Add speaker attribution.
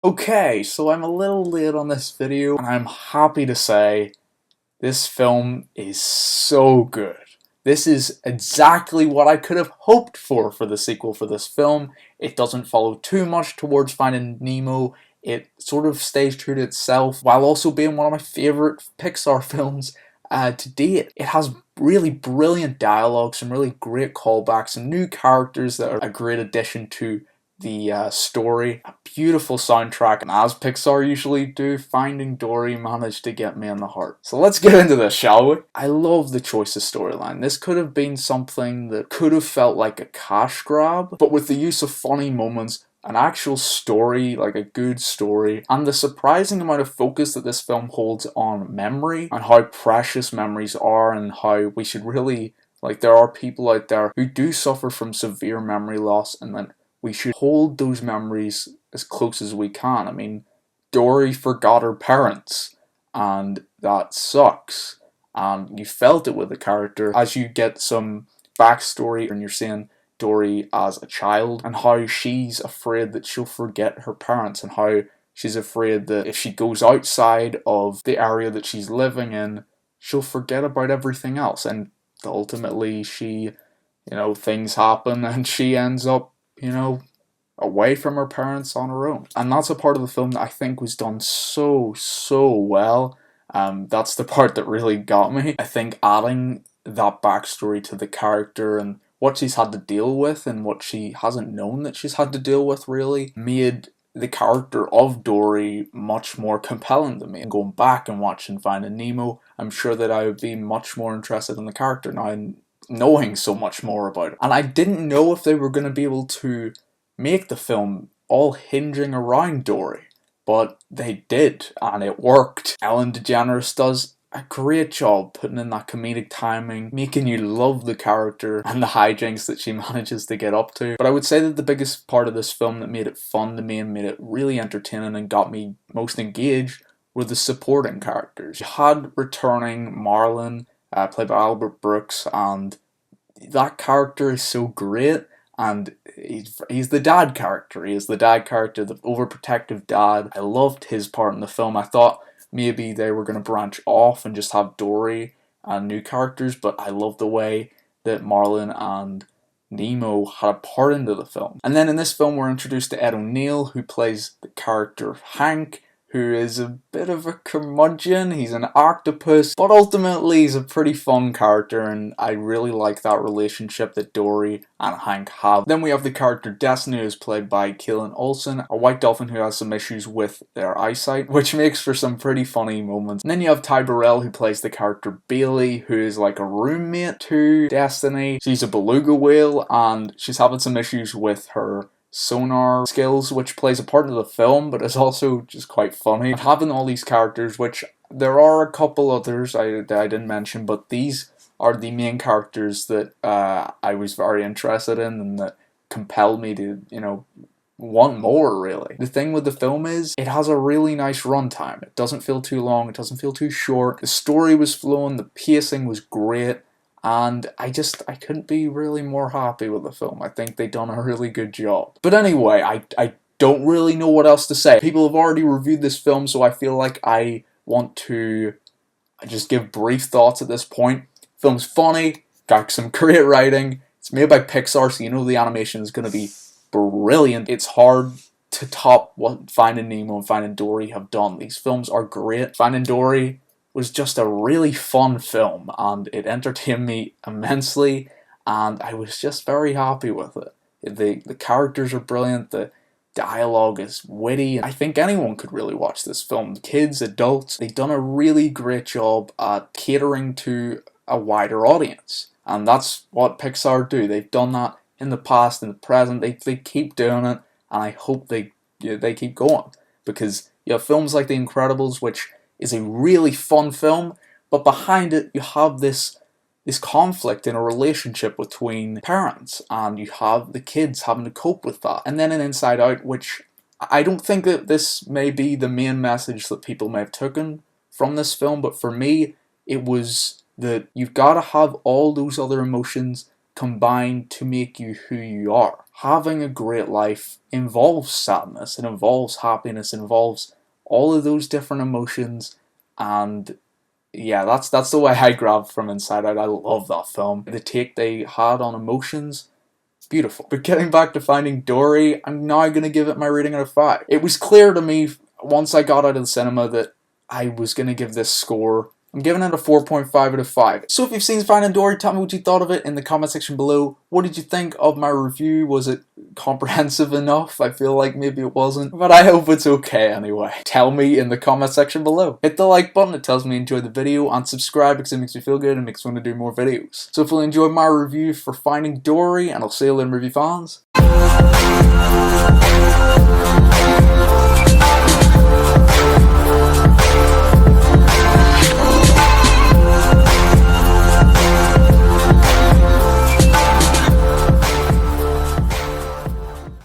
Speaker 1: Okay, so I'm a little late on this video, and I'm happy to say this film is so good. This is exactly what I could have hoped for the sequel for this film. It doesn't follow too much towards Finding Nemo. It sort of stays true to itself while also being one of my favorite Pixar films to date. It has really brilliant dialogue, some really great callbacks, some new characters that are a great addition to the story, a beautiful soundtrack, and as Pixar usually do, Finding Dory managed to get me in the heart. So let's get into this, shall we? I love the choice of storyline. This could have been something that could have felt like a cash grab, but with the use of funny moments, an actual story, like a good story, and the surprising amount of focus that this film holds on memory, and how precious memories are, and how we should really, like, there are people out there who do suffer from severe memory loss, and then we should hold those memories as close as we can. I mean, Dory forgot her parents, and that sucks. And you felt it with the character as you get some backstory and you're seeing Dory as a child and how she's afraid that she'll forget her parents and how she's afraid that if she goes outside of the area that she's living in, she'll forget about everything else. And ultimately, things happen and she ends up away from her parents on her own. And that's a part of the film that I think was done so well. That's the part that really got me. I think adding that backstory to the character and what she's had to deal with and what she hasn't known that she's had to deal with really made the character of Dory much more compelling to me. And going back and watching Finding Nemo, I'm sure that I would be much more interested in the character now and knowing so much more about it. And I didn't know if they were going to be able to make the film all hinging around Dory, but they did, and it worked. Ellen DeGeneres does a great job putting in that comedic timing, making you love the character and the hijinks that she manages to get up to. But I would say that the biggest part of this film that made it fun to me and made it really entertaining and got me most engaged were the supporting characters. You had returning Marlin, played by Albert Brooks, and that character is so great, and he's the dad character. He is the dad character, the overprotective dad. I loved his part in the film. I thought maybe they were going to branch off and just have Dory and new characters, but I love the way that Marlin and Nemo had a part into the film. And then in this film we're introduced to Ed O'Neill, who plays the character Hank, who is a bit of a curmudgeon. He's an octopus, but ultimately he's a pretty fun character, and I really like that relationship that Dory and Hank have. Then we have the character Destiny, who's played by Kaelin Olsen, a white dolphin who has some issues with their eyesight, which makes for some pretty funny moments. And then you have Ty Burrell, who plays the character Bailey, who is like a roommate to Destiny. She's a beluga whale, and she's having some issues with her sonar skills, which plays a part of the film, but is also just quite funny. And having all these characters, which there are a couple others that I didn't mention, but these are the main characters that I was very interested in and that compelled me to, want more, really. The thing with the film is, it has a really nice runtime. It doesn't feel too long, it doesn't feel too short. The story was flowing, the pacing was great, and I couldn't be really more happy with the film. I think they done a really good job. But anyway, I don't really know what else to say. People have already reviewed this film, so I feel like I want to just give brief thoughts at this point. Film's funny, got some great writing. It's made by Pixar, so you know the animation is going to be brilliant. It's hard to top what Finding Nemo and Finding Dory have done. These films are great. Finding Dory was just a really fun film, and it entertained me immensely, and I was just very happy with it. The characters are brilliant, the dialogue is witty. I think anyone could really watch this film. Kids, adults, they've done a really great job at catering to a wider audience, and that's what Pixar do. They've done that in the past, in the present, they keep doing it, and I hope they keep going, because you have films like The Incredibles, which is a really fun film, but behind it you have this conflict in a relationship between parents, and you have the kids having to cope with that. And then in Inside Out, which I don't think that this may be the main message that people may have taken from this film, but for me it was that you've got to have all those other emotions combined to make you who you are. having a great life involves sadness, it involves happiness, it involves all of those different emotions, and yeah, that's the way I grabbed from Inside Out. I love that film. The take they had on emotions, beautiful. But getting back to Finding Dory, I'm now going to give it my rating out of 5. It was clear to me once I got out of the cinema that I was going to give this score. I'm giving it a 4.5 out of 5. So if you've seen Finding Dory, tell me what you thought of it in the comment section below. What did you think of my review? Was it comprehensive enough? I feel like maybe it wasn't, but I hope it's okay anyway. Tell me in the comment section below. Hit the like button, it tells me you enjoyed the video, and subscribe because it makes me feel good and makes me want to do more videos. So if you enjoyed my review for Finding Dory, and I'll see you later, movie fans.